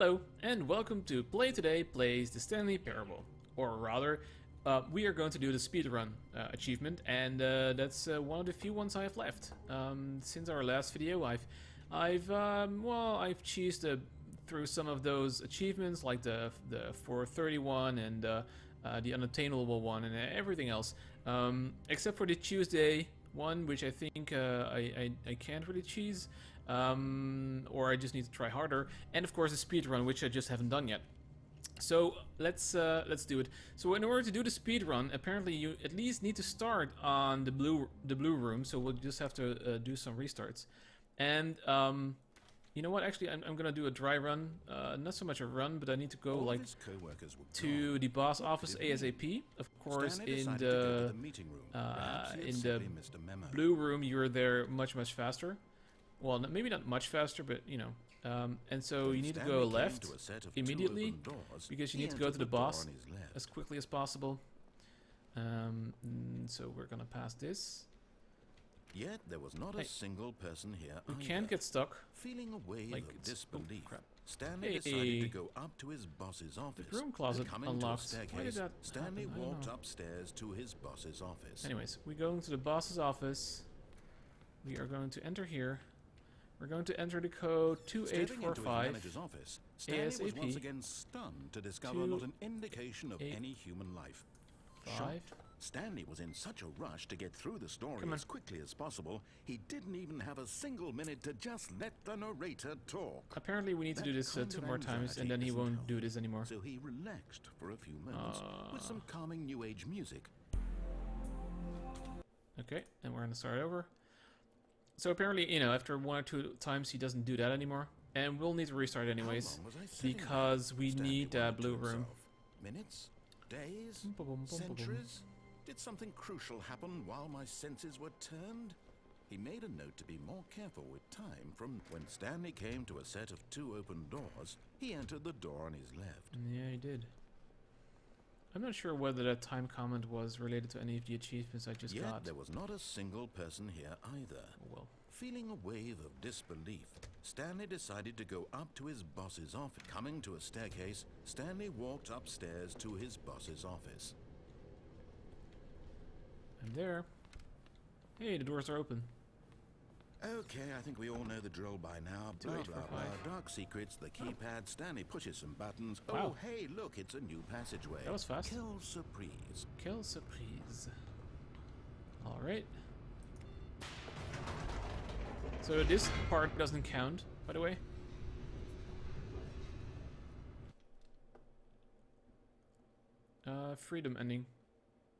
Hello, and welcome to Play Today Plays the Stanley Parable. Or rather, we are going to do the speedrun achievement, and that's one of the few ones I have left. Since our last video, I've cheesed through some of those achievements, like the 431 and the unattainable one, and everything else, except for the Tuesday one, which I think I can't really cheese, or I just need to try harder, and of course the speedrun, which I just haven't done yet. So let's do it. So in order to do the speedrun, apparently you at least need to start on the blue room. So we'll just have to do some restarts, and you know what? Actually, I'm gonna do a dry run. Not so much a run, but I need to go like to the boss office ASAP. Of course, in the blue room, you're there much faster. Well, maybe not much faster, but you know. And so you need to go left immediately because you need to go to the boss as quickly as possible. So we're gonna pass this. Yet there was not a single person here. You can't get stuck. Feeling a wave of disbelief, Stanley Hey. decided to go up to his boss's office. The broom closet coming unlocked. to a Why did staircase, that Stanley happen? I don't walked know. upstairs to his boss's office. Anyways, we go into the boss's office. We are going to enter here. We're going to enter the code Stepping into his 2845 manager's office, Stanley was ASAP. once again stunned to discover not an indication of 2, 8, any human life. 5. Shocked, Stanley was in such a rush to get through the story as quickly as possible, he didn't even have a single minute to just let the narrator talk. Apparently we need to do this 2 more times, and then he won't do this anymore. So he relaxed for a few moments with some calming new age music. Okay, and we're gonna start over. So apparently, you know, after 1 or 2 times he doesn't do that anymore. And we'll need to restart anyways, How long was I sitting because there? we Stanley need that wondered to blue room. himself. Minutes? Days? Boom. Centuries? Did something crucial happen while my senses were turned? He made a note to be more careful with time. From when Stanley came to a set of 2 open doors, he entered the door on his left. Yeah, he did. I'm not sure whether that time comment was related to any of the achievements I just Yet got. there was not a single person here either. Oh, well. Feeling a wave of disbelief, Stanley decided to go up to his boss's office. Coming to a staircase, Stanley walked upstairs to his boss's office. I'm there. Hey, the doors are open. Okay, I think we all know the drill by now. Blah, blah, 2845. blah. Dark secrets, the keypad. Stanley pushes some buttons. Wow. Oh, hey, look, it's a new passageway. That was fast. Kill surprise. Kill surprise. Alright. So this part doesn't count, by the way. Freedom ending.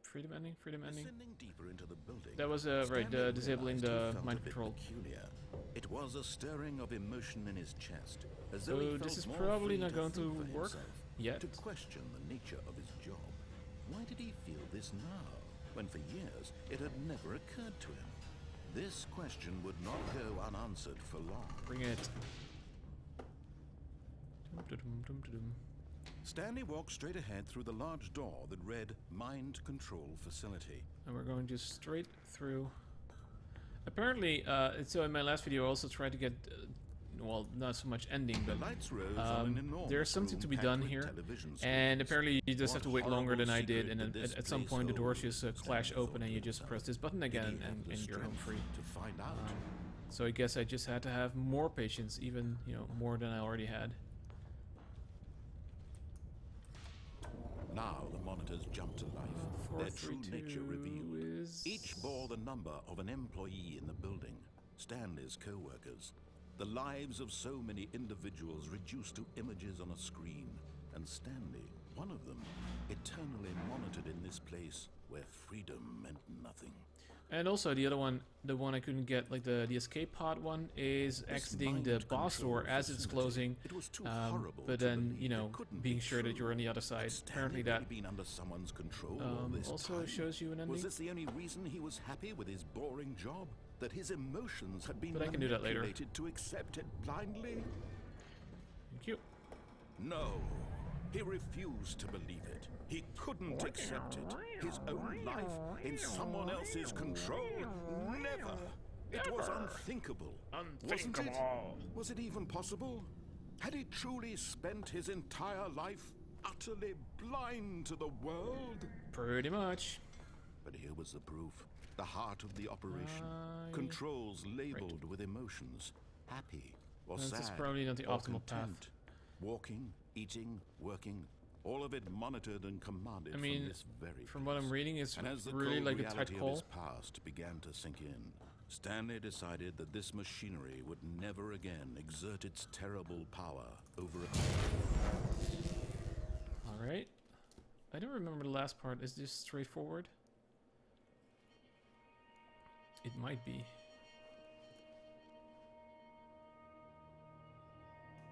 Freedom ending? Freedom ending? Descending deeper into the building, That was, right, Stanley disabling realized he the felt mind a bit control. peculiar. It was a stirring of emotion in his chest, as though So he felt this is more probably free not going think to for work himself, yet. to question the nature of his job. Why did he feel this now, when for years it had never occurred to him? This question would not go unanswered for long. Bring it. Dum-dum-dum-dum-dum. Stanley walked straight ahead through the large door that read Mind Control Facility. And we're going just straight through. Apparently, so in my last video I also tried to get, well, not so much ending, The but lights rose on an enormous there's something room to be packed done with here. television And screens. apparently you just have to wait What longer than I horrible did, secret and then did this at some place point the doors hold? just clash Stanley open and you just press this button Did he again have and the you're home free. strength to find out? So I guess I just had to have more patience, even, you know, more than I already had. Now the monitors jumped to life, their true 432 nature revealed. is... Each bore the number of an employee in the building, Stanley's co-workers. The lives of so many individuals reduced to images on a screen, and Stanley, one of them, eternally monitored in this place where freedom meant nothing. And also the other one, the one I couldn't get, like the escape pod one, is exiting the mind boss control door as it's facility, closing, it was too horrible but to then, believe you know, it couldn't being be sure that true. you're on the other side. Had Stanley Apparently really that been under someone's control all this also time? shows you an ending. Was this the only reason he was happy with his boring job? That his emotions had been But I can do that later. manipulated to accept it blindly? Thank you. No. He refused to believe it. He couldn't accept it. His own life in someone else's control? Never. It was unthinkable. Wasn't it? Was it even possible? Had he truly spent his entire life utterly blind to the world? Pretty much. But here was the proof. The heart of the operation. Controls labeled with emotions. Happy or sad. This is probably not the or optimal path. content. Walking, eating, working. All of it monitored and commanded from this very from what I'm reading, it's and as the really cold like a reality tight of his call. past began to sink in, Stanley decided that this machinery would never again exert its terrible power over a... Alright. I don't remember the last part. Is this straightforward? It might be.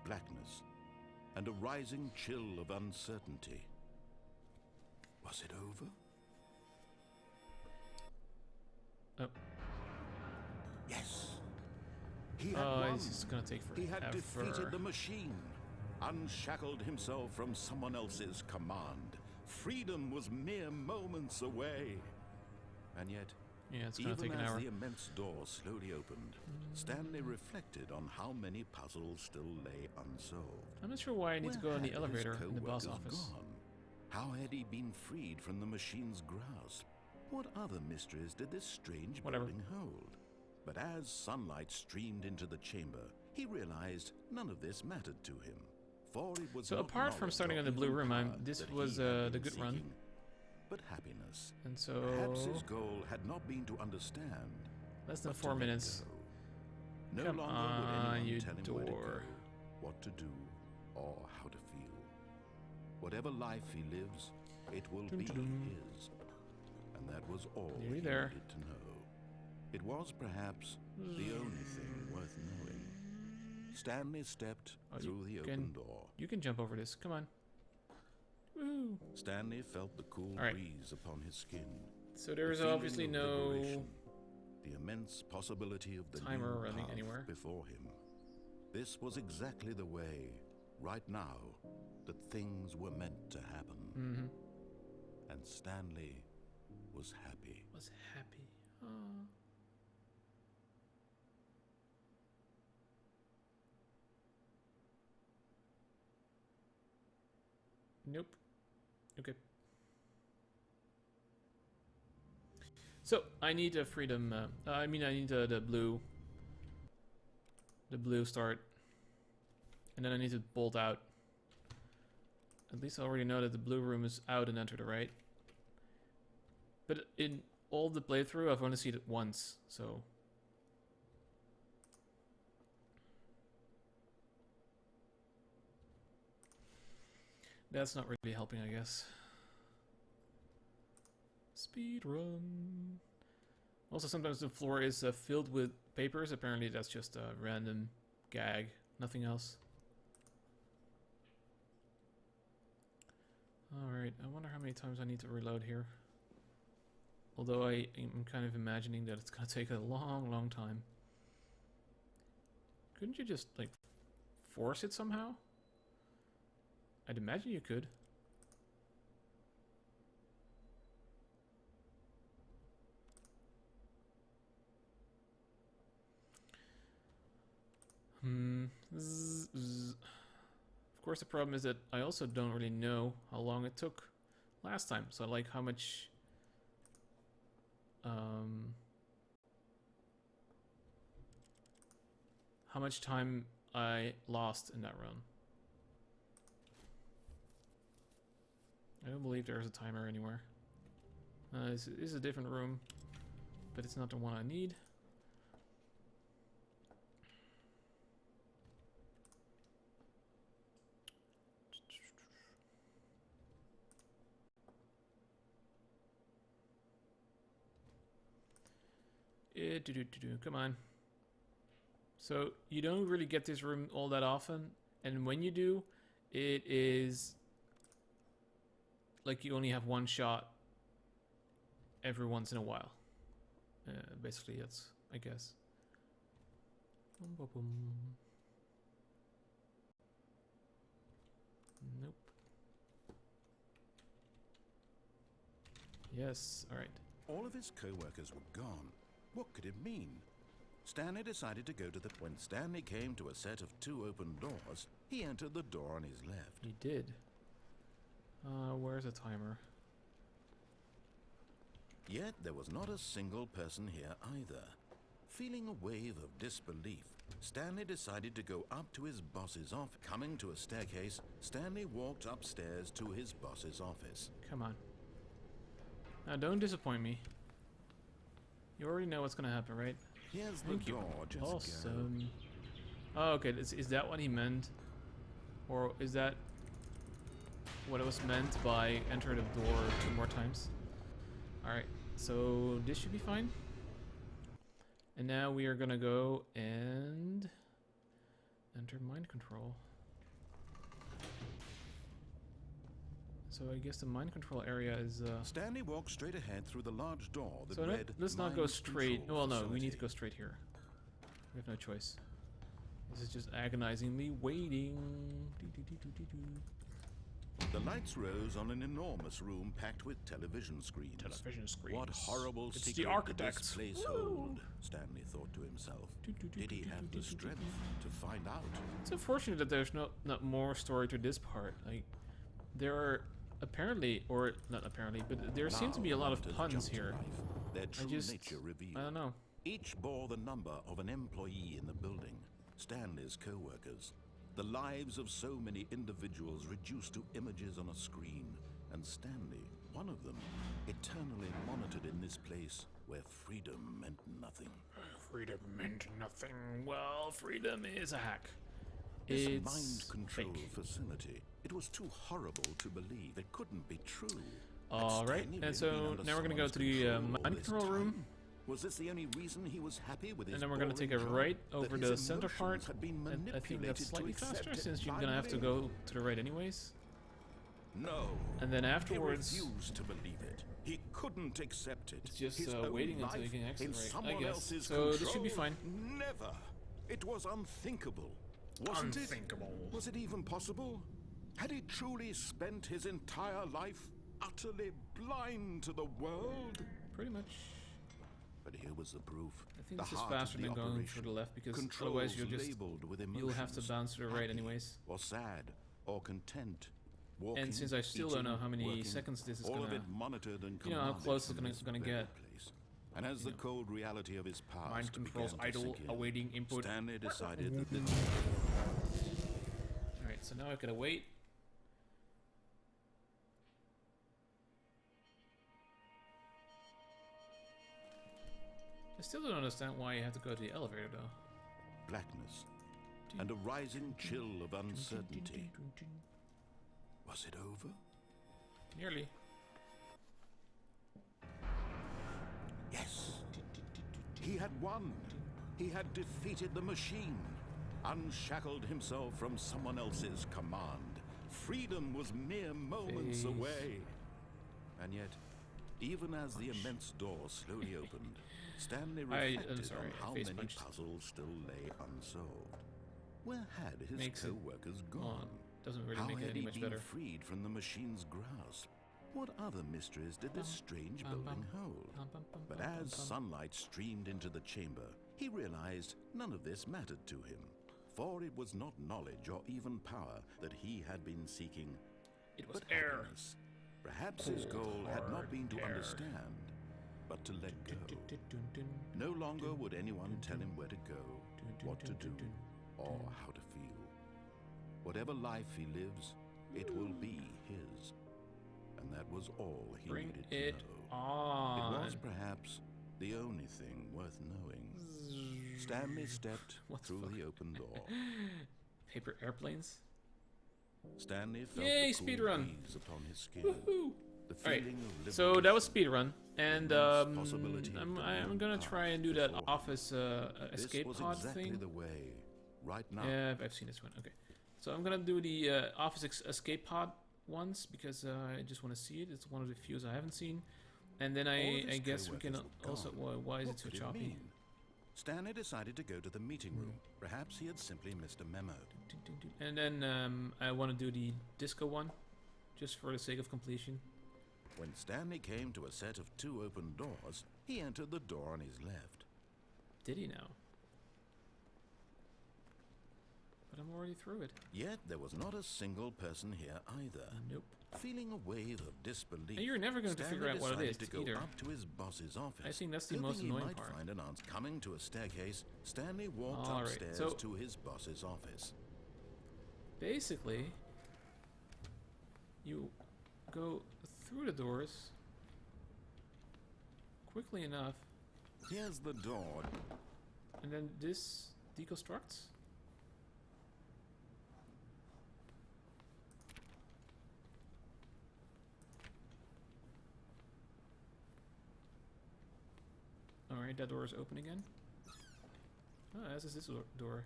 blackness and a rising chill of uncertainty. Was it over? Oh. Yes. He had won. This is gonna take forever. He had defeated the machine, unshackled himself from someone else's command. Freedom was mere moments away. And yet, yeah, it's gonna even take an as hour. the immense door slowly opened, Stanley reflected on how many puzzles still lay unsolved. I'm not sure why I need to go in the elevator in the boss co-workers office. gone? How had he been freed from the machine's grasp? What other mysteries did this strange building hold? But as sunlight streamed into the chamber, he realized none of this mattered to him. For it was So not apart from knowledge starting or on the blue even room, power this that was he had the been good run. seeking, but happiness. And so Perhaps his goal had not been to understand, less than but to 4 let minutes. go. No Come longer on, would anyone you tell him where to go, door. what to do, or how to feel. Whatever life he lives, it will be his. And that was all he Nearly there. needed to know. It was perhaps the only thing worth knowing. Stanley stepped through the open door. You can jump over this. Come on. Woo. Stanley felt the cool breeze upon his skin. So there is The feeling obviously of no liberation, the immense possibility of the timer new running path anywhere. before him. This was exactly the way, right now, that things were meant to happen. Mm-hmm. And Stanley was happy. Was happy. Oh. Nope. Okay. So I need a freedom. I need the blue. The blue start, and then I need to bolt out. At least I already know that the blue room is out and enter the right. But in all the playthrough, I've only seen it once, so. That's not really helping, I guess. Speedrun. Also, sometimes the floor is filled with papers. Apparently, that's just a random gag. Nothing else. Alright, I wonder how many times I need to reload here. Although I am kind of imagining that it's gonna take a long, long time. Couldn't you just, like, force it somehow? I'd imagine you could. Of course, the problem is that I also don't really know how long it took last time. So, like, how much time I lost in that run. I don't believe there's a timer anywhere. This is a different room, but it's not the one I need. Come on. So you don't really get this room all that often, and when you do, it is like you only have one shot every once in a while. Basically, that's, I guess. Nope. Yes, alright. All of his co-workers were gone. What could it mean? Stanley decided to go to the... When Stanley came to a set of 2 open doors, he entered the door on his left. He did. Where's the timer? Yet there was not a single person here either. Feeling a wave of disbelief, Stanley decided to go up to his boss's office. Coming to a staircase, Stanley walked upstairs to his boss's office. Come on. Now don't disappoint me. You already know what's gonna happen, right? Here's the Thank you. door, just go. Awesome. Oh, okay. Is that what he meant? Or is that what it was meant by enter the door 2 more times? Alright, so this should be fine. And now we are gonna go and enter mind control. So I guess the mind control area is Stanley walked straight ahead through the large door that so read let's not go Mind straight. Control Well, no, we Facility. need to go straight here. We have no choice. This is just agonizingly waiting. The lights rose on an enormous room packed with television screens. Television screens. What horrible It's secret the architects. did this place hold? Stanley thought to himself. Did he have the strength to find out? It's unfortunate that there's not more story to this part. Like, there are apparently, or not apparently, but there seem to be a lot of Now the puns hunters here. jumped to life, their true just- nature revealed. I don't know. Each bore the number of an employee in the building, Stanley's co-workers. The lives of so many individuals reduced to images on a screen, and Stanley, one of them, eternally monitored in this place where freedom meant nothing. Freedom meant nothing. Well, freedom is a hack. This It's mind control fake. facility, it was too horrible to believe. It couldn't be true. Had Alright, Stanley and really so been under now we're gonna go someone's to the control all mind this control room. time? Was this the only reason he was happy with his And then we're gonna take a boring right job? over That the his center part. emotions had been And I think manipulated that's to slightly accept faster it since you're gonna have to blindly? go to the right anyways. No. And then afterwards, He refused to believe it. He couldn't accept it. it's just His own waiting until you life can exit in right, I someone guess. else's So this should be control? fine. Never. It was unthinkable. Wasn't Unthinkable. it? Was it even possible? Had he truly spent his entire life utterly blind to the world? Pretty much. But here was the proof. I think the this is heart of faster the than going operation. for the left because Controls otherwise you'll labeled with you'll have to emotions, bounce to the right happy anyways. or sad or content. Walking, And since I still don't know eating, how many working, seconds this is all of gonna, it monitored and you know how commanded close it's from this gonna very get. place. And as the cold reality of his past mind controls began to idle, sink in, awaiting input. Stanley decided that the Alright, so now I gotta wait. I still don't understand why you have to go to the elevator though. blackness and a rising chill of uncertainty. Was it over? Nearly. Yes. He had won. He had defeated the machine, unshackled himself from someone else's command. Freedom was mere moments Face. away. And yet, even as the immense door slowly opened, Stanley I'm reflected sorry, on how face many punched. puzzles still lay unsolved. Where had his Makes it co-workers on. gone? Doesn't really How make it had any he much been better. freed from the machine's grasp? What other mysteries did this strange building hold? But as sunlight streamed into the chamber, he realized none of this mattered to him. For it was not knowledge or even power that he had been seeking, It was but air. happiness. Perhaps his goal had not been to understand, but to let go. No longer would anyone tell him where to go, what to do, or how to feel. Whatever life he lives, it will be his. And that was all he Bring needed it to know. on. It was perhaps the only thing worth knowing. Stanley stepped What the through fuck? the open door. Paper airplanes. Stanley felt Yay, the cool speedrun. breeze upon his skin. Woohoo! The Alright, feeling of so that was liberation. speedrun, and Immense possibility of I'm the gonna new try and path do that before him. office This escape was pod exactly thing. the way. Right now. Yeah, I've seen this one. Okay, so I'm gonna do the office escape pod once because I just want to see it. It's one of the few I haven't seen, and then All of I his guess we can co-workers were also. gone. Why is What it so could choppy? mean? Stanley decided to go to the meeting room. Perhaps he had simply missed a memo. And then I want to do the disco one, just for the sake of completion. When Stanley came to a set of 2 open doors, he entered the door on his left. Did he now? But I'm already through it. Yet there was not a single person here either. Nope. Feeling a wave of disbelief, And you're never going to figure out what it is decided to go either. up to his boss's office. I think that's the Hoping most he annoying might part. find an answer. Coming to a staircase, Stanley walked All right, upstairs so- to his boss's office. Basically, you go through the doors quickly enough, Here's the door. and then this deconstructs. Alright, that door is open again. Oh, as is this door.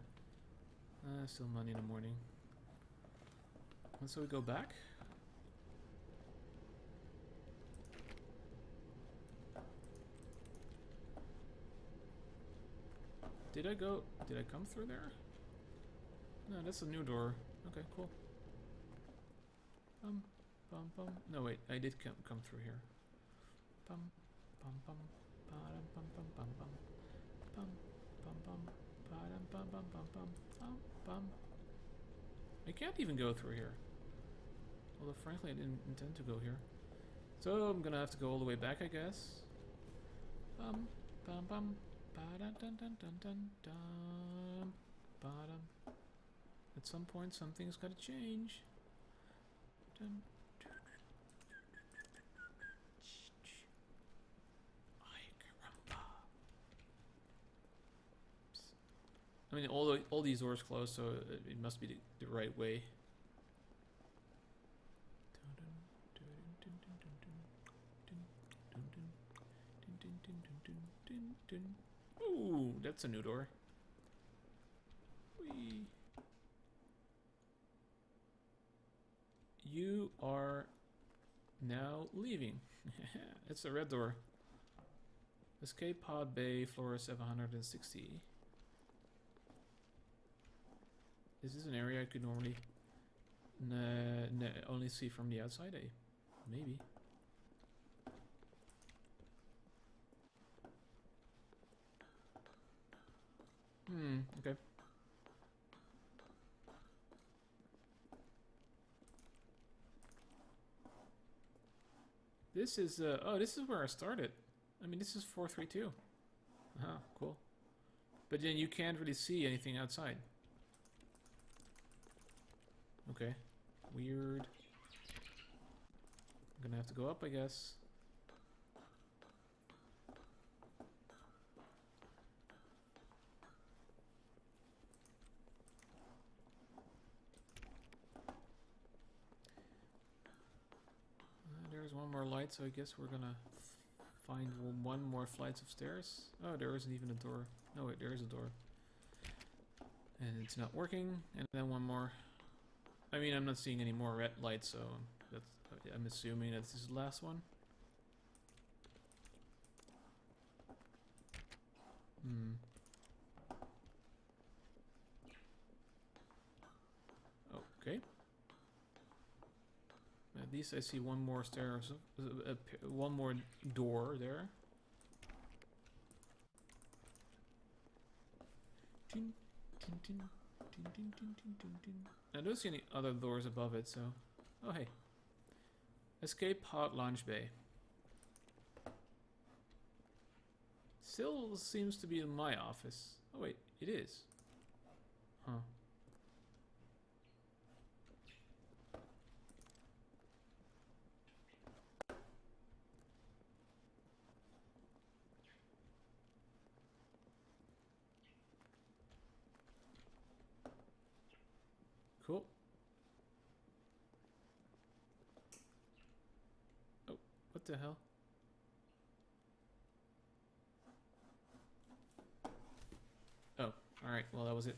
Still money in the morning. And so we go back. Did I come through there? No, that's a new door. Okay, cool. Bum, bum. No, wait, I did come through here. Bum, bum, bum. Ba-dum, bum, bum, bum, bum. Bum, bum, bum. Ba-dum, bum, bum, bum, bum. Bum, bum. I can't even go through here. Although, frankly, I didn't intend to go here. So, I'm gonna have to go all the way back, I guess. Bum, bum, bum. Ba-dum, dun, dun, dun, dun, dun. Bottom. At some point, something's gotta change. Dun. I mean, all these doors closed, so it must be the right way. Ooh, that's a new door. Whee. You are now leaving. It's a red door. Escape pod bay, floor 760. Is this an area I could normally only see from the outside? Maybe. Okay. This is, oh, this is where I started. I mean, this is 432. Cool. But then you can't really see anything outside. Okay. Weird. I'm gonna have to go up, I guess. There's one more light, so I guess we're gonna find one more flights of stairs. Oh, there isn't even a door. No, wait, there is a door. And it's not working. And then one more. I mean, I'm not seeing any more red lights, so that's, I'm assuming that this is the last one. Okay. At least I see one more stairs, one more door there. I don't see any other doors above it, so... Oh, hey. Escape pod launch bay. Still seems to be in my office. Oh, wait, it is. Huh. Cool. Oh, what the hell? Oh, alright, well that was it.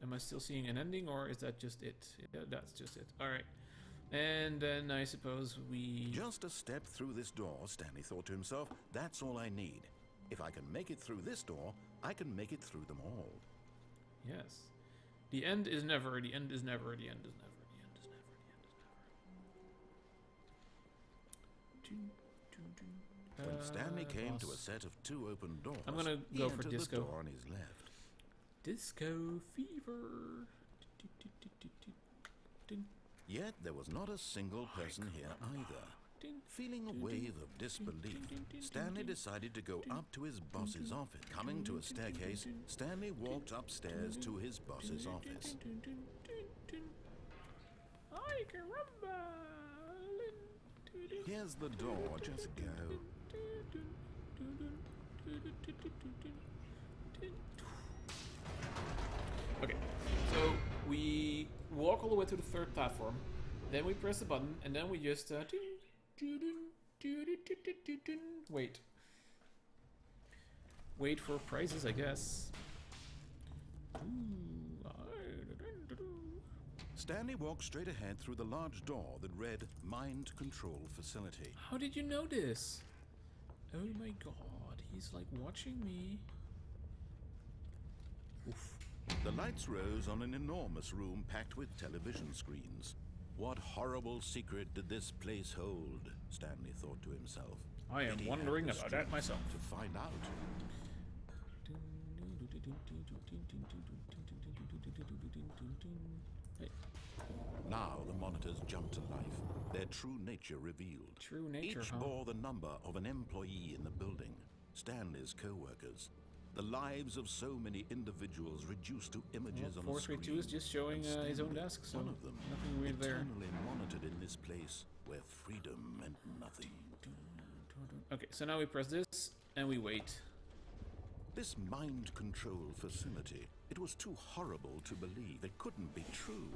Am I still seeing an ending, or is that just it? Yeah, that's just it. Alright. And then I suppose we... Just a step through this door, Stanley thought to himself. That's all I need. If I can make it through this door, I can make it through them all. Yes. The end is never, the end is never, the end is never, the end is never, the end is never. When Stanley came to a set of two open doors, I'm gonna he go for entered disco. the door on his left. Disco fever. Yet there was not a single person here either. Feeling a wave of disbelief, Stanley decided to go up to his boss's office. Coming to a staircase, Stanley walked upstairs to his boss's office. Ay, caramba! Here's the door, just go. Okay, so we walk all the way to the third platform, then we press the button, and then we just wait for prizes, I guess. Stanley walked straight ahead through the large door that read Mind Control Facility. How did you know this? Oh my god, he's like watching me. Oof. The lights rose on an enormous room packed with television screens. What horrible secret did this place hold? Stanley thought to himself. I am wondering about that myself. To find out. Hey. Now the monitors jumped to life, their true nature revealed. True nature, Each huh? bore the number of an employee in the building, Stanley's co-workers. The lives of so many individuals reduced to images on a screen. 432 is just showing And his own Stanley, desk, so one of them, nothing weird there. eternally monitored in this place where freedom meant nothing. Okay, so now we press this and we wait. This mind control facility, it was too horrible to believe. It couldn't be true.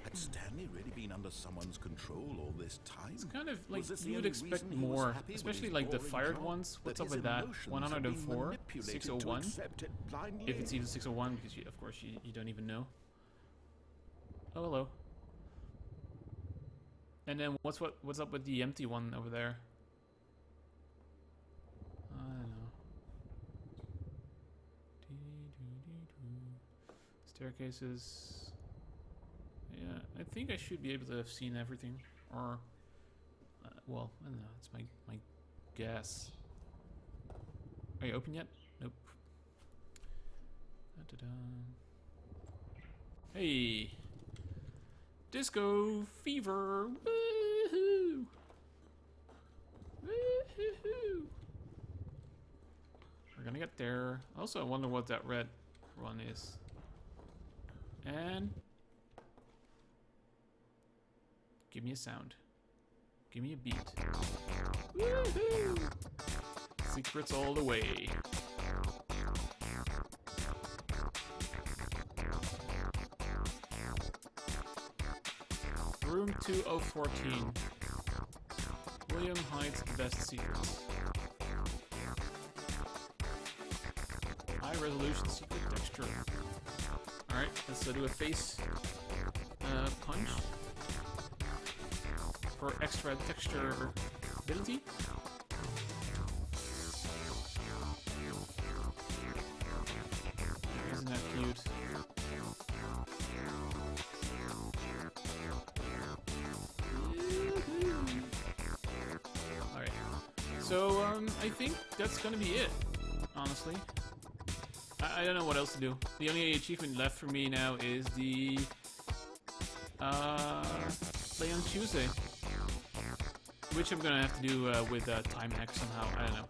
Had Stanley really been under someone's control all this time? It's kind of like Was this the you would only expect reason he was more, happy with especially his like the boring fired job? ones. What's up his with that? emotions had 104, been manipulated to 601. accept it blindly? If it's even 601, because of course you don't even know. Oh, hello. And then what's up with the empty one over there? I don't know. Staircases. Yeah, I think I should be able to have seen everything, or well, I don't know. It's my guess. Are you open yet? Nope. Da-da-da. Hey, Disco Fever! Woohoo! Woohoo! We're gonna get there. Also, I wonder what that red one is. And give me a sound. Give me a beat. Woohoo! Secrets all the way. Room 2014. William hides the best secrets. High resolution secret texture. Alright, let's do a face punch for extra texture ability. Isn't that cute? Alright, so I think that's gonna be it, honestly. I don't know what else to do. The only achievement left for me now is the play on Tuesday, which I'm gonna have to do with time hack somehow. I don't know.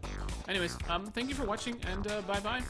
Anyways, thank you for watching, and bye bye.